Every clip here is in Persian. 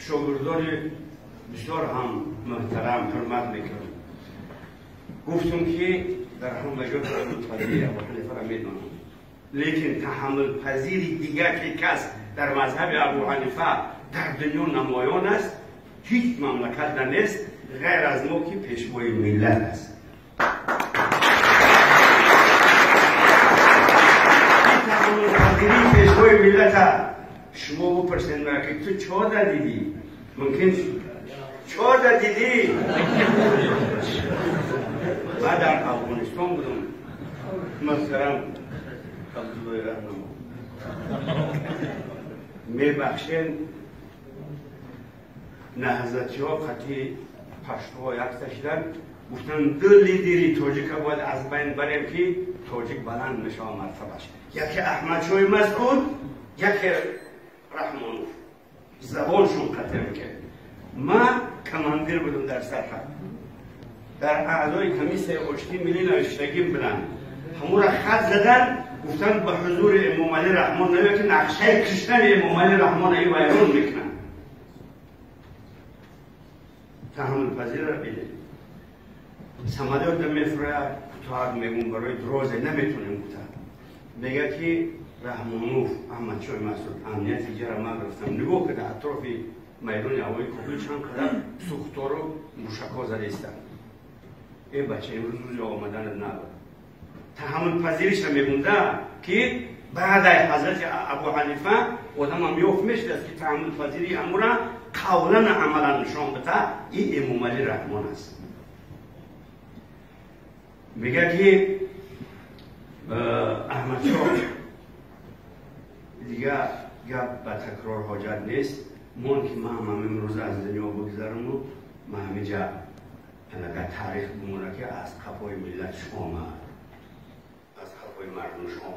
شاگردان بسیار هم محترم حرمت میکنم. گفتم که در هم وجود تحمل پذیر ابو حنیفه را میدونم، لیکن تحمل پذیری دیگر که کس در مذهب ابو حنیفه در دنیا نمایان است هیچ مملکت نیست غیر از ما که پیشوای ملت است. تحمل پیشوای ملت شما بپرسید مرا که تو چه دیدی؟ ممکن چه دیدی؟ من در افغانستان بودم محترم عبدالله رهنما میبخشین نهضتی ها قطعی پشتوها یک کشیدن گفتن دو لیدری تاجیک باید از بین بریم که تاجیک بلند نشه مرتبهش، یکی احمد شاه مسعود یکی رحمانوف زبانشون قطع میکرد. من کماندیر بودم در سرحد، در اعضای کمیسه اشتی ملی نوشتگیم بودن، همون را خط زدن گفتن به حضور امام علی رحمان نوی که نقشه کشتن امام علی رحمان ای ویرون میکنن. تحمل پذیر را بیده سمدات میفره کتاب میگون برای درازه نمیتونیم گفتن میگه که رحمانوف احمد شاه مسعود امنیت ایجا ما گرفتم نگاه که در اطراف میدان هوایی کابل چند قدر سوختار و موشک‌ها زده استن. این بچه امروز روز آمدن نبود. تحمل پذیرش را میگونده که بعد از حضرت ابو حنیفه آدم هم یافت میشد است که تحمل پذیری امورا قولا عملا نشان بده این امام علی رحمان است. میگه که احمد شاه دیگه گپ به تکرار حاجت نیست، من که من امروز از دنیا بگذارم و من همه جا اگر تاریخ بمونه که از خفای ملت شما از خفای مردم شما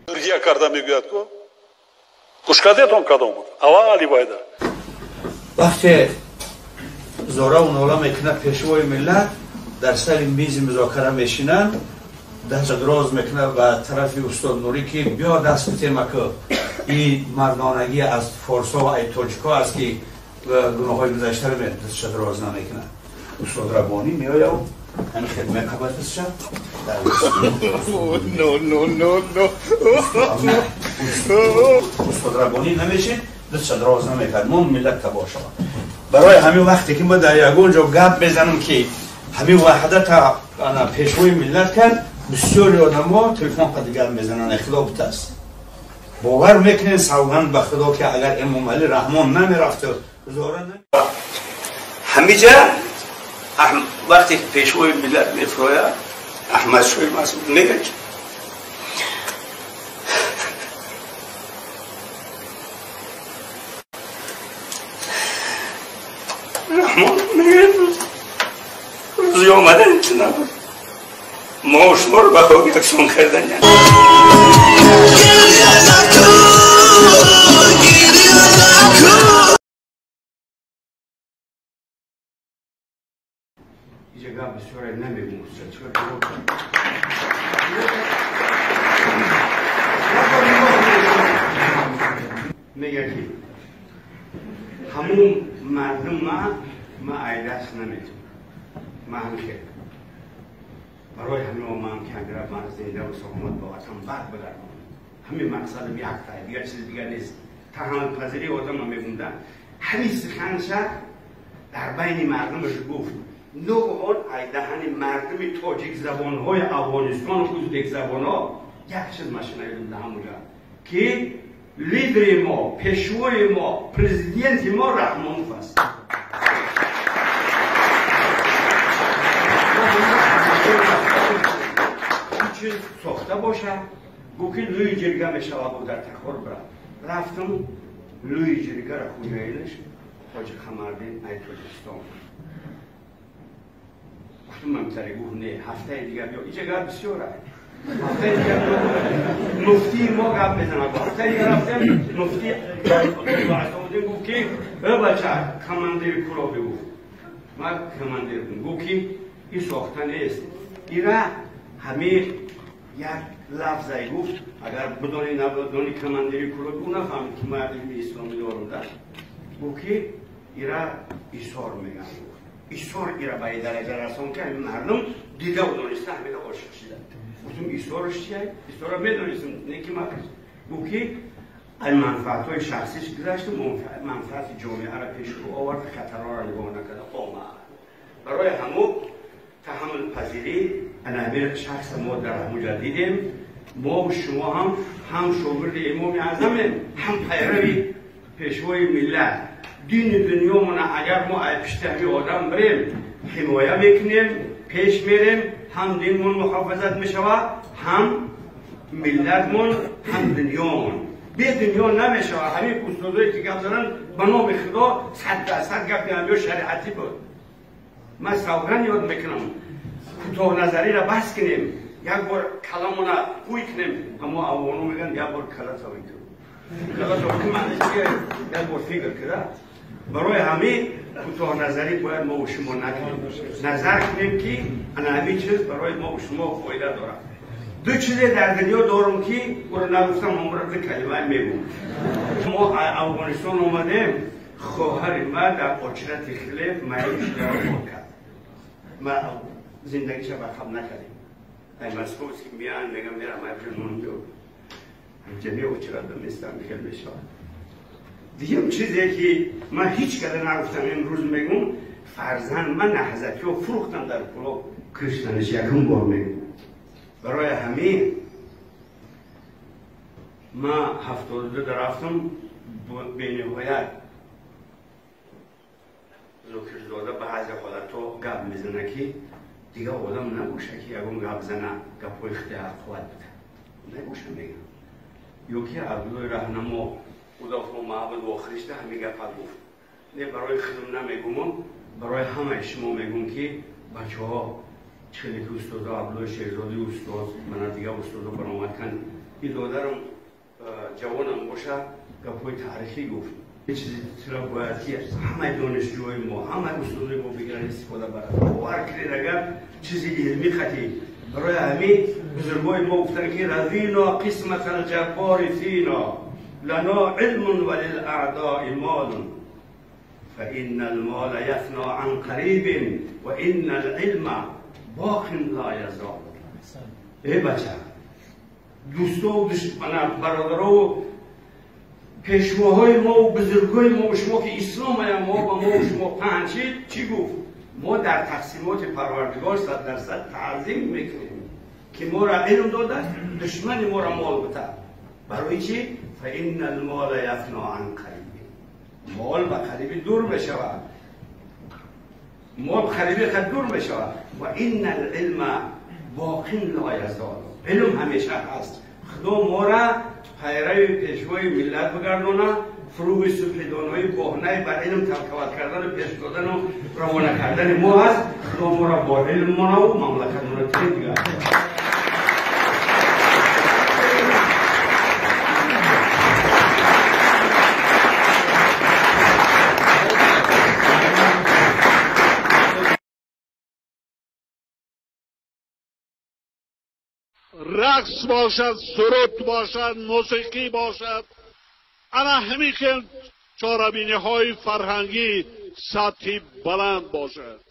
Другие карда میگوید کو کشکدتون کدام بود اولی باید وقتی زورا و نولا میکنه پیشوای ملت در سر میز مذاکره میشینن دست دراز میکنه و طرف استاد نوری که بیا دست بتیم که این مردانگی از فارسا و ای تاجیکا است که گناه های گذشته رو دستش دراز نمیکنه. استاد ربانی میآید و همین خدمه قبلتش شد استاد ربانی نمیشه دستش دراز نمیکنه من ملت تباه شد. برای همین وقتی که ما در یگون جا گپ بزنم که همین وحدت پیشوی ملت کرد بسیاری آدم ها تلفن قدیگر میزنن اختلاف است. باور میکنین سوگند به خدا که اگر امام علی رحمان نمیرفت همه جا وقتی پیشوی ملت میفروید احمد شاه مسعود میگه رحمان میگه روزی آمدن چه نبود ما شما رو به خواهی اکسون کردن اینجا گاه بسیار نمیگم میگه که همون مردم ما عیدست نمیتون ما هم که برای همین ما هم که اگر من زنده و سلامت با وطن بعد بگردم همین مقصد یک تایی دیگر چیز دیگر نیست. تحمل پذیری آدم هم میگونده همین سخنش در بین مردمش گفت نوعان ایدهن مردم تاجیک زبان های افغانستان و ازبک زبان ها یک چیز مشنیدم در همونجا که لیدر ما پیشوای ما پرزیدنت ما رحمانوف است. چیز ساخته باشه گو که لوی جرگه میشود و در تخار برم رفتم لوی جرگه را خویایلش حاجی خمردین ای تاجیکستان گفتم ممتره گفت نه هفته دیگر بیا اینجا گرد بسیار هفته دیگر بیا مفتی ما گرد میزنم هفته دیگر رفتم مفتی بحثامدین گفت که بچه کماندیر کلا بگو من کماندیر بودم گفت که این ساخته نیست این را همه یک لفظه گفت اگر بدانی نبودانی کماندیری کلا بگو نفهمید که مردم اسلامی دارم در گو که ایرا ایثار میگن ایثار ایرا به درجه رسون که مردم دیده و دانسته همیده عاشق شدن گفتم ایثارش چیه؟ ایثار میدونستم نه که ما گو که این منفعت های شخصیش گذاشت و منفعت جامعه را پیش رو آورد خطرها را نگاه نکرده برای همون تحمل پذیری انامیر شخص ما در همونجا دیدیم ما و شما هم شاگرد امام اعظمیم هم پیروی پیشوای ملت دین دنیامون اگر ما پشت همین آدم بریم حمایه میکنیم پیش میریم هم دینمون محافظت میشود هم ملتمون هم دنیامون به دنیا نمیشه همین استادایی که گپ زدن به نام خدا 100% گپ نمیشه شریعتی بود من سوگند یاد میکنم کوتاه نظری را بس کنیم یک بار کلامون را قوی کنیم اما اوانو میگن یک بار کلا تاوی کنیم کلا تاوی کنیم معنیش چیه یک بار فکر کرده برای همین کوتاه نظری باید ما و شما نکنیم نظر کنیم که همین چیز برای ما و شما فایده داره دو چیزی در دنیا دارم که او را نگفتم همراه کلمه میگم ما افغانستان اومدیم خواهر ما در آچرت خلیف معیش در کرد ما زندگیش را برخب نکردیم این مسئول که میان میگم میرم افغانستان بیار جمعی آچرت دمیستم خیلی میشود دیگه چیزی که من هیچ کده نگفتم امروز میگم فرزند من نهزتی و فروختم در پلو کشتنش یکم بار میگم برای همین ما 72 رفتم به نهایت زوکرزاده بعضی حالتها گپ میزنه که دیگه آدم نباشه که یکم گپ زنه گپ های اختیار خواهد بده نباشه میگم یکی عبدالله رهنما خدافو معبد و آخرش ده همه گپ گفت نه برای خودم نمیگم برای همه شما میگم که بچه ها چلی که استاد عبدالله شیرزادی استاد من دیگه استاد برآمد کن این دادرم جوانم باشه گپای تاریخی گفت یه چیزی چرا باید که همه دانشجوهای ما همه استادای ما بگیرن استفاده برد باور کنید اگر چیزی علمی خطی برای همین بزرگای ما گفتن که رضینا قسمت الجبار فینا لنا علم وللأعداء مال فإن المال يفنى عن قريب وإن العلم باق لا يزال ای بچه دوستا و برادرها و پیشواهای ما و بزرگای ما و شما که اسلام ما و ما و شما پنچید چی گفت؟ ما در تقسیمات پروردگار 100% تعظیم میکنیم که ما را علم داده دشمن ما را مال بده برای چی؟ فإن المال يفنى عن قريب مال به قریبی دور بشود مال قریبی خود دور بشود و این العلم باقی لا یزال علم همیشه هست خدا ما را پیروی پیشوای ملت بگردونه فروغ سپیدانهای کهنه بر علم توکل کردن پیش دادن و روانه کردن ما هست خدا ما را با علم ما و مملکت ما را تیز رقص باشد سرود باشد موسیقی باشد انا همین که چاربینی های فرهنگی سطحی بلند باشد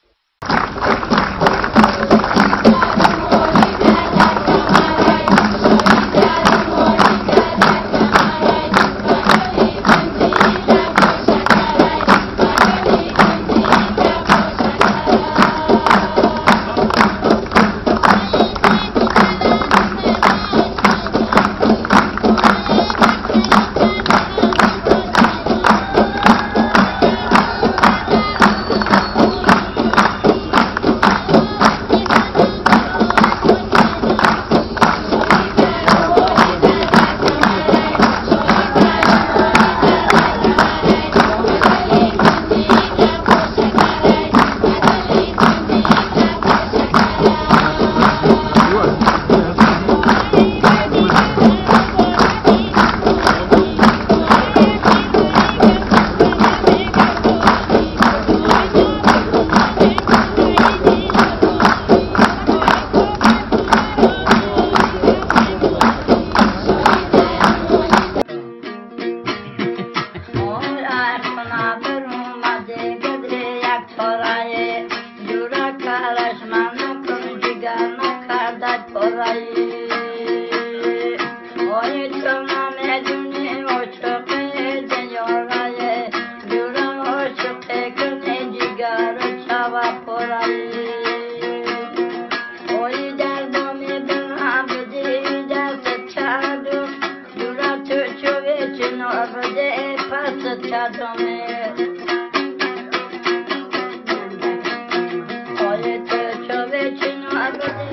آبده پس چطامه حالت چوه چین آبده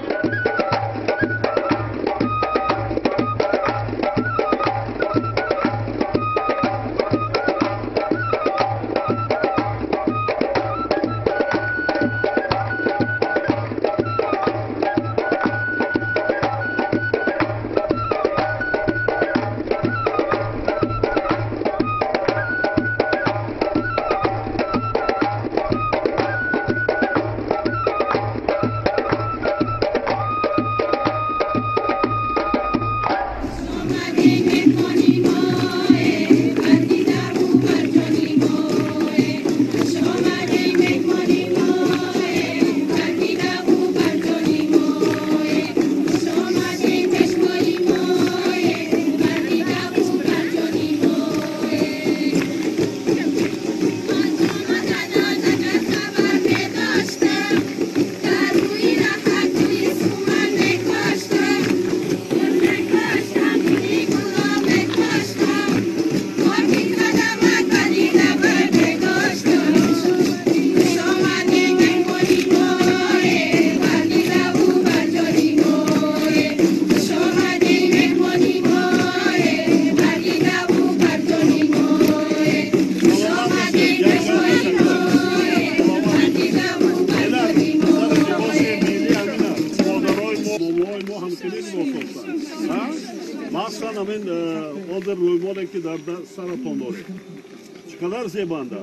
چقدر زیبانده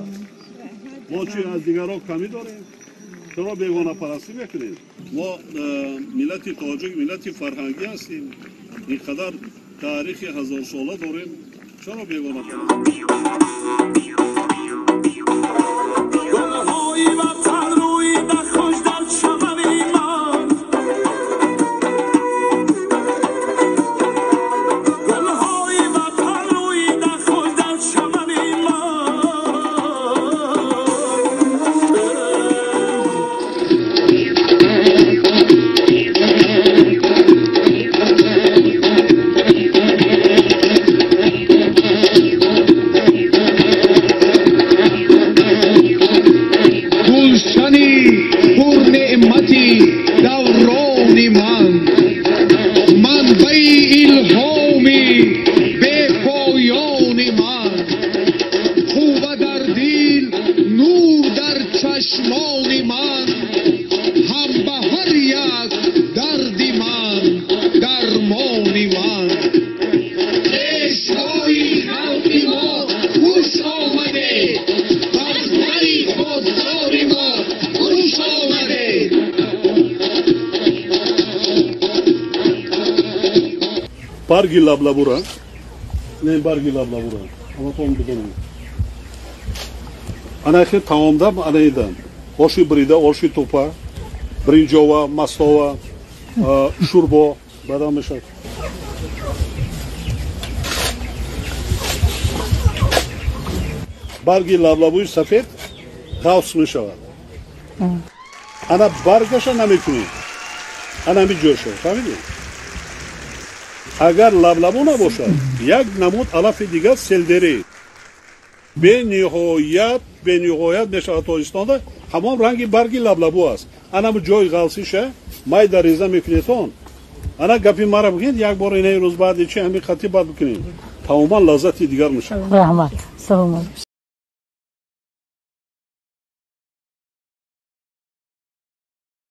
ما چی از دیگران کمی داریم چرا بیگانه پرستی میکنیم ما ملت تاجیک ملت فرهنگی هستیم اینقدر تاریخ هزار ساله داریم چرا بیگانه پرستی برگی لابلابورا نه برگی لابلابورا اما تو بدونی انا خیلی تمامدم آنیدم آشی بریده آشی توپا برنجوا ماستوا شوربا بعدا میشه برگی لابلابوی سفید خاص میشود انا برگش نمیکنی انا میجوشه فهمیدی اگر لابلابو نباشد یک نمود علف دیگر سلدری به نهایت نشود تاجیکستان همون رنگی برگی لابلابو است انا جای غلسیشه مای دریزه میکنیتون انا گپی مرا بگید یک بار اینه روز بعد چه همین خطی بعد بکنید تماما لذتی دیگر میشه رحمت سلام